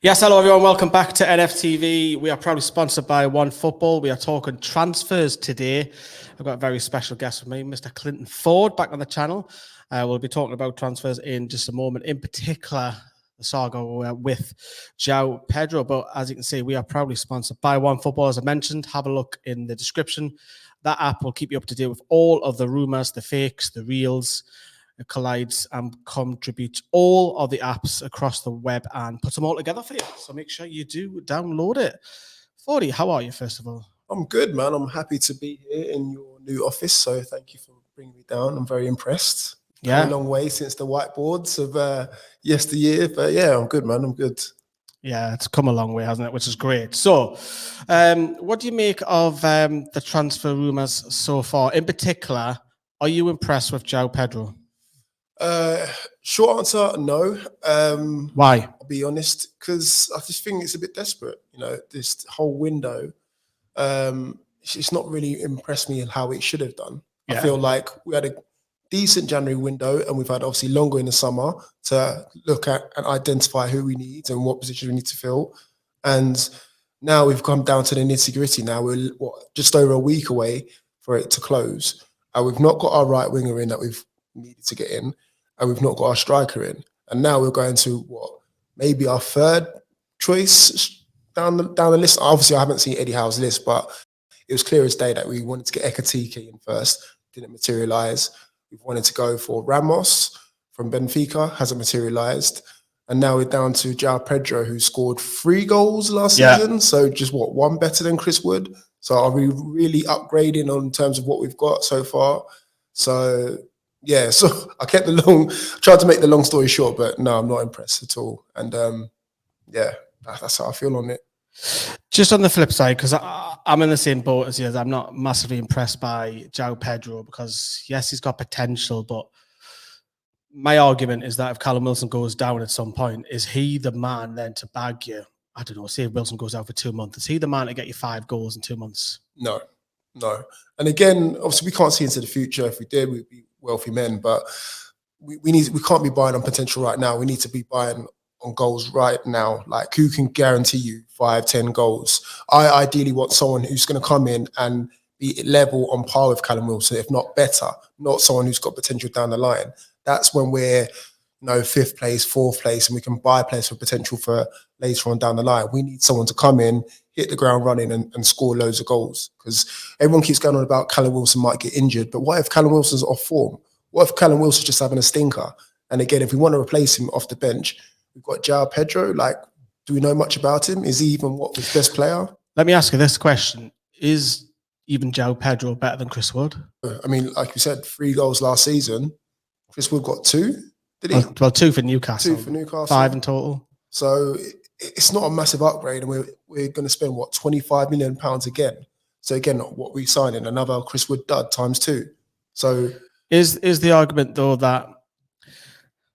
Yes, hello everyone. Welcome back to NFTV. We are proudly sponsored by OneFootball. We are talking transfers today. I've got a very special guest with me, Mr. Clinton Ford, back on the channel. We'll be talking about transfers in just a moment, in particular the saga with Joao Pedro. But as you can see, we are proudly sponsored by OneFootball. As I mentioned, have a look in the description. That app will keep you up to date with all of the rumors, the fakes, the reels. It collides and contributes all of the apps across the web and puts them all together for you. So make sure you do download it. Fordey, how are you, first of all? I'm good, man. I'm happy to be here in your new office. So thank you for bringing me down. I'm very impressed. Yeah. Come a long way since the whiteboards of yesteryear. But yeah, I'm good, man. I'm good. Yeah, it's come a long way, hasn't it? Which is great. So what do you make of the transfer rumours so far? In particular, are you impressed with Joao Pedro? Short answer, no. Why? I'll be honest, because I just think it's a bit desperate. You know, this whole window, it's not really impressed me in how it should have done. Yeah. I feel like we had a decent January window and we've had obviously longer in the summer to look at and identify who we need and what positions we need to fill. And now we've come down to the nitty-gritty now. We're just over a week away for it to close. We've not got our right winger in that we've needed to get in, and we've not got our striker in. And now we're going to maybe our third choice down the list. Obviously, I haven't seen Eddie Howe's list, but it was clear as day that we wanted to get Ekatike in first. Didn't materialise. We've wanted to go for Ramos from Benfica, hasn't materialised. And now we're down to Joao Pedro, who scored 3 goals last season. So just one better than Chris Wood. So are we really upgrading on terms of what we've got so far? So yeah, so I tried to make the long story short, but no, I'm not impressed at all. And yeah, that's how I feel on it. Just on the flip side, because I'm in the same boat as you. I'm not massively impressed by Joao Pedro because, yes, he's got potential, but my argument is that if Callum Wilson goes down at some point, is he the man then to bag you? I don't know, say if Wilson goes out for 2 months, is he the man to get you 5 goals in 2 months? No. And again, obviously we can't see into the future. If we did, we'd be wealthy men, but we can't be buying on potential right now. We need to be buying on goals right now. Like, who can guarantee you 5-10 goals? I ideally want someone who's going to come in and be level on par with Callum Wilson, if not better, not someone who's got potential down the line. That's when we're 5th place, 4th place, and we can buy players for potential for later on down the line. We need someone to come in, hit the ground running and score loads of goals, because everyone keeps going on about Callum Wilson might get injured, but what if Callum Wilson's off form? What if Callum Wilson's just having a stinker? And again, if we want to replace him off the bench, we've got Joao Pedro. Like, do we know much about him? Is he even his best player? Let me ask you this question. Is even Joao Pedro better than Chris Wood? I mean, like you said, 3 goals last season. Chris Wood got 2, did he? Well, 2 for Newcastle. 2 for Newcastle. 5 in total. So it's not a massive upgrade, and we're going to spend £25 million again. So again, what we signing another Chris Wood dud ×2. So is the argument though that,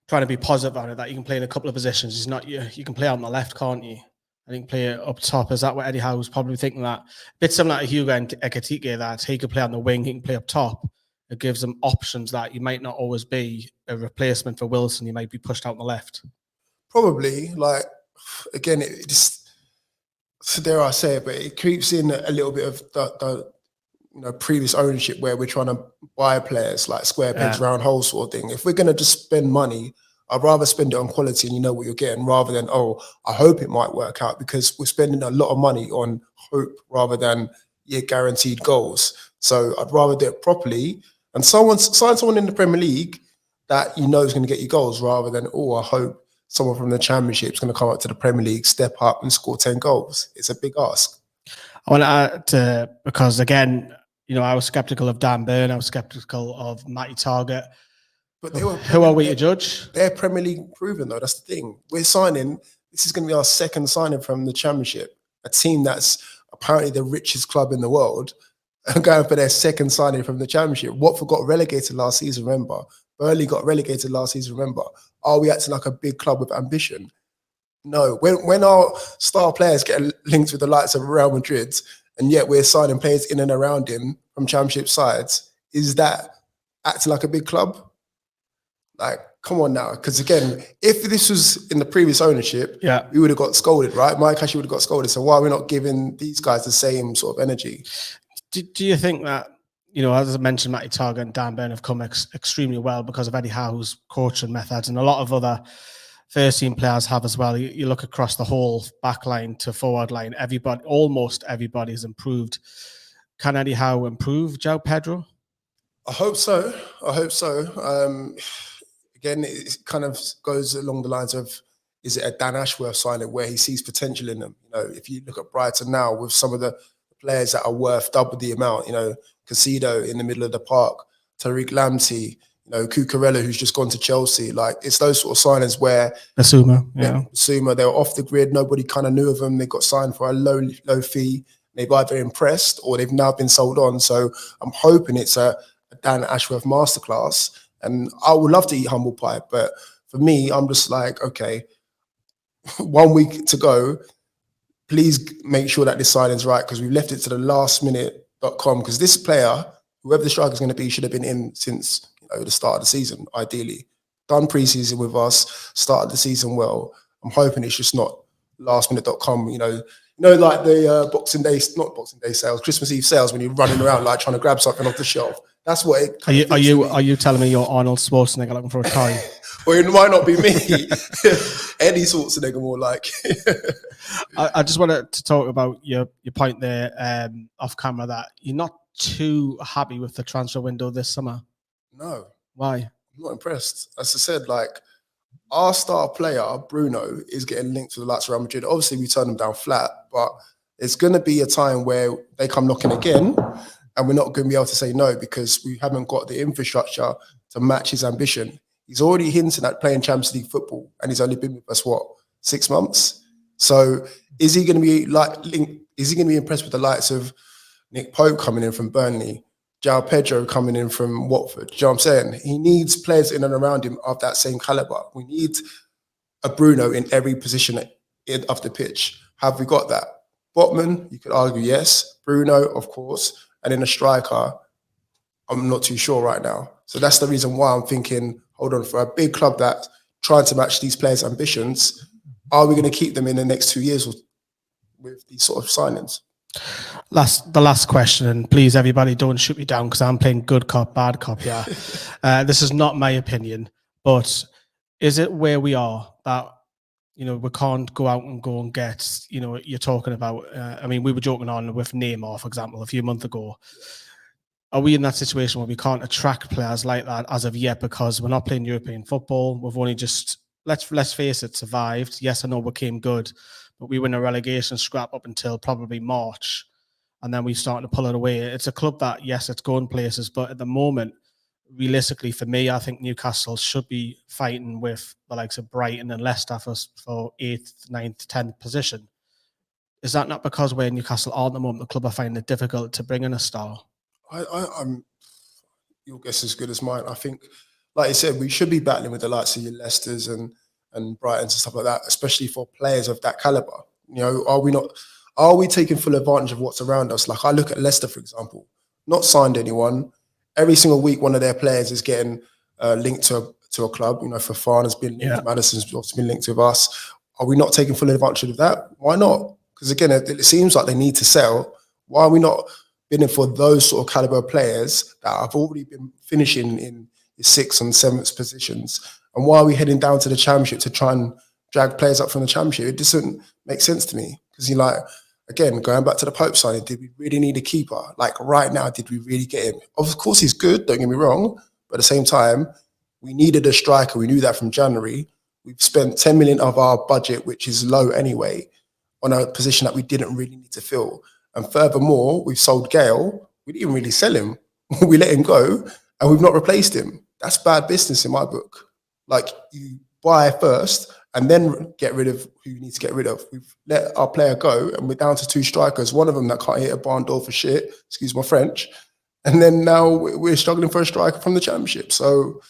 trying to be positive on it, that you can play in a couple of positions? It's not you can play out on the left, can't you? I think play it up top. Is that what Eddie Howe was probably thinking? That a bit similar to Hugo and Ekatike, that he could play on the wing, he can play up top. It gives them options that you might not always be a replacement for Wilson. You might be pushed out on the left. Probably, like, again, it just, dare I say it, but it creeps in a little bit of the previous ownership where we're trying to buy players like square pegs round holes sort of thing. If we're going to just spend money, I'd rather spend it on quality and you know what you're getting, rather than, I hope it might work out, because we're spending a lot of money on hope rather than guaranteed goals. So I'd rather do it properly and sign someone in the Premier League that you know is going to get you goals, rather than, I hope someone from the Championship is going to come up to the Premier League, step up and score 10 goals. It's a big ask. I want to add, because again, I was skeptical of Dan Burn. I was skeptical of Matty Targett. But who are we to judge? They're Premier League proven, though. That's the thing. We're signing. This is going to be our second signing from the Championship. A team that's apparently the richest club in the world, and going for their second signing from the Championship. Watford got relegated last season, remember? Burnley got relegated last season, remember? Are we acting like a big club with ambition? No. When our star players get linked with the likes of Real Madrid, and yet we're signing players in and around him from Championship sides, is that acting like a big club? Like, come on now. Because again, if this was in the previous ownership, we would have got scolded, right? Mike Ashley would have got scolded. So why are we not giving these guys the same sort of energy? Do you think that, as I mentioned, Matty Target and Dan Burn have come extremely well because of Eddie Howe's coaching methods, and a lot of other first team players have as well. You look across the whole back line to forward line, almost everybody has improved. Can Eddie Howe improve Joao Pedro? I hope so. Again, it kind of goes along the lines of, is it a Dan Ashworth signing where he sees potential in them? If you look at Brighton now with some of the players that are worth double the amount, Casido in the middle of the park, Tariq Lamptey, Cucurella, who's just gone to Chelsea. Like, it's those sort of signings where Basuma, they were off the grid. Nobody kind of knew of them. They got signed for a low fee. They've either impressed or they've now been sold on. So I'm hoping it's a Dan Ashworth masterclass. And I would love to eat humble pie, but for me, I'm just like, okay, 1 week to go. Please make sure that this signing's right, because we've left it to the lastminute.com, because this player, whoever the striker is going to be, should have been in since the start of the season, ideally. Done pre-season with us, started the season well. I'm hoping it's just not lastminute.com, like the Boxing Day sales, Christmas Eve sales, when you're running around like trying to grab something off the shelf. That's what it are you telling me you're Arnold Schwarzenegger looking for a toy? Well, it might not be me. Eddie Schwarzenegger more like. I just wanted to talk about your point there off camera, that you're not too happy with the transfer window this summer. No. Why? I'm not impressed. As I said, like, our star player, Bruno, is getting linked to the likes of Real Madrid. Obviously, we turned them down flat, but it's going to be a time where they come knocking again, and we're not going to be able to say no because we haven't got the infrastructure to match his ambition. He's already hinting at playing Champions League football, and he's only been with us, 6 months? So is he going to be impressed with the likes of Nick Pope coming in from Burnley, Joao Pedro coming in from Watford? Do you know what I'm saying? He needs players in and around him of that same caliber. We need a Bruno in every position of the pitch. Have we got that? Botman, you could argue yes. Bruno, of course. And then a striker, I'm not too sure right now. So that's the reason why I'm thinking, hold on, for a big club that's trying to match these players' ambitions, are we going to keep them in the next 2 years with these sort of signings? The last question, and please, everybody, don't shoot me down because I'm playing good cop, bad cop here. This is not my opinion, but is it where we are that, we can't go out and get, you're talking about, we were joking on with Neymar, for example, a few months ago. Are we in that situation where we can't attract players like that as of yet because we're not playing European football? We've only just, let's face it, survived. Yes, I know we came good, but we win a relegation scrap up until probably March, and then we start to pull it away. It's a club that, yes, it's going places, but at the moment, realistically, for me, I think Newcastle should be fighting with the likes of Brighton and Leicester for 8th, 9th, 10th position. Is that not because where Newcastle are at the moment, the club are finding it difficult to bring in a star? I'm your guess is as good as mine. I think, like you said, we should be battling with the likes of your Leicesters and Brightons and stuff like that, especially for players of that caliber. Are we taking full advantage of what's around us? Like, I look at Leicester, for example, not signed anyone. Every single week, one of their players is getting linked to a club. Fofana's been linked, Maddison's also been linked with us. Are we not taking full advantage of that? Why not? Because again, it seems like they need to sell. Why are we not bidding for those sort of caliber players that have already been finishing in the 6th and 7th positions? And why are we heading down to the Championship to try and drag players up from the Championship? It doesn't make sense to me. Because again, going back to the Pope signing, did we really need a keeper? Like, right now, did we really get him? Of course, he's good, don't get me wrong. But at the same time, we needed a striker. We knew that from January. We've spent 10 million of our budget, which is low anyway, on a position that we didn't really need to fill. And furthermore, we've sold Gale. We didn't really sell him. We let him go, and we've not replaced him. That's bad business in my book. Like, you buy first and then get rid of who you need to get rid of. We've let our player go, and we're down to 2 strikers, one of them that can't hit a barn door for shit, excuse my French. And then now we're struggling for a striker from the Championship. So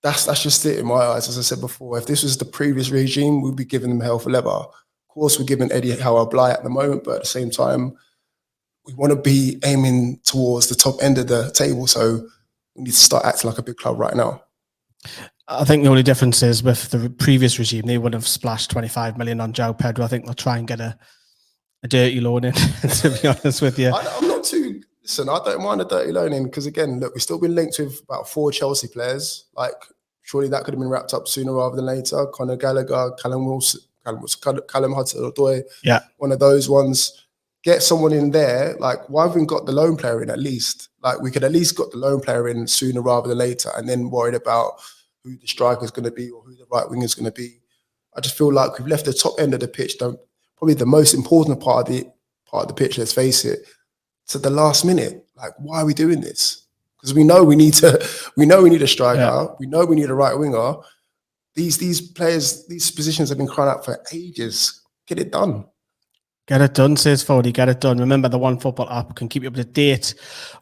that's just it in my eyes. As I said before, if this was the previous regime, we'd be giving them hell for leather. Of course, we're giving Eddie Howe a blight at the moment, but at the same time, we want to be aiming towards the top end of the table. So we need to start acting like a big club right now. I think the only difference is with the previous regime, they would have splashed 25 million on Joao Pedro. I think they'll try and get a dirty loan in, to be honest with you. I'm not too... Listen, I don't mind a dirty loan in because, again, look, we've still been linked with about 4 Chelsea players. Like, surely that could have been wrapped up sooner rather than later. Conor Gallagher, Callum Hudson-Odoi, one of those ones. Get someone in there. Like, why haven't we got the loan player in at least? Like, we could at least got the loan player in sooner rather than later, and then worried about who the striker is going to be or who the right wing is going to be. I just feel like we've left the top end of the pitch, probably the most important part of the pitch, let's face it, to the last minute. Like, why are we doing this? Because we know we need a striker. Yeah. We know we need a right winger. These players, these positions have been crying out for ages. Get it done. Get it done, says Fordey. Get it done. Remember, the OneFootball app can keep you up to date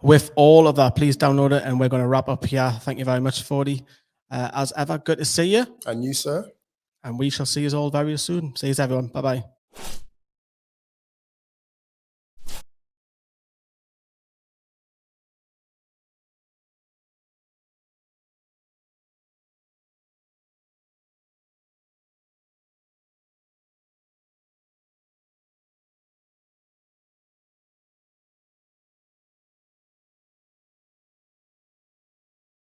with all of that. Please download it, and we're going to wrap up here. Thank you very much, Fordey. As ever, good to see you. And you, sir. And we shall see you all very soon. See you, everyone. Bye-bye.